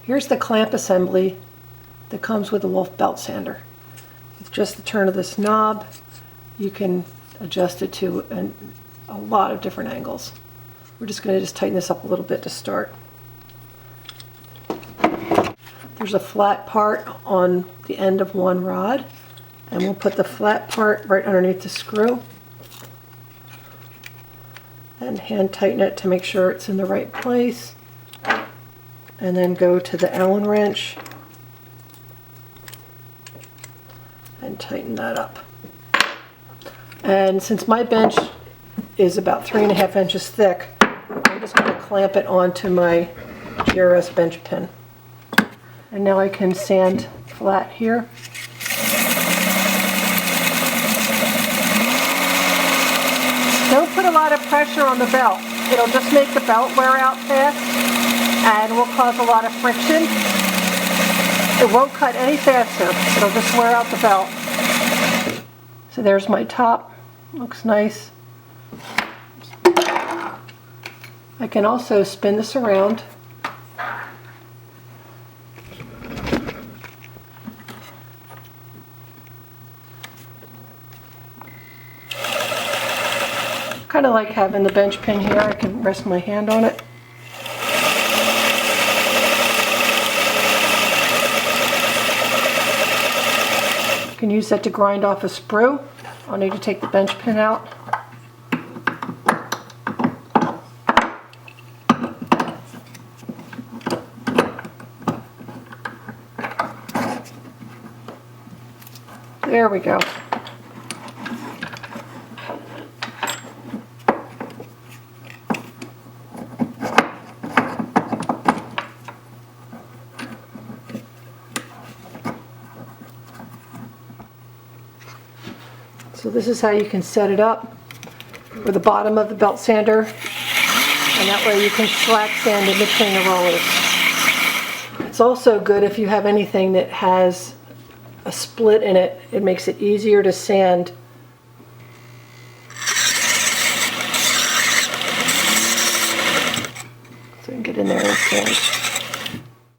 Here's the clamp assembly that comes with the Wolf belt sander. With just the turn of this knob, you can adjust it to a lot of different angles. We're just going to tighten this up a little bit to start. There's a flat part on the end of one rod, and we'll put the flat part right underneath the screw and hand tighten it to make sure it's in the right place, and then go to the Allen wrench and tighten that up. And since my bench is about 3.5 inches thick, I'm just going to clamp it onto my GRS bench pin. And now I can sand flat here. Don't put a lot of pressure on the belt. It'll just make the belt wear out fast and will cause a lot of friction. It won't cut any faster. It'll just wear out the belt. So there's my top. Looks nice. I can also spin this around. Kind of like having the bench pin here. I can rest my hand on it. You can use that to grind off a sprue. I'll need to take the bench pin out. There we go. So this is how you can set it up for the bottom of the belt sander, and that way you can slack sand in between the rollers. It's also good if you have anything that has a split in it. It makes it easier to sand. So you can get in there and sand.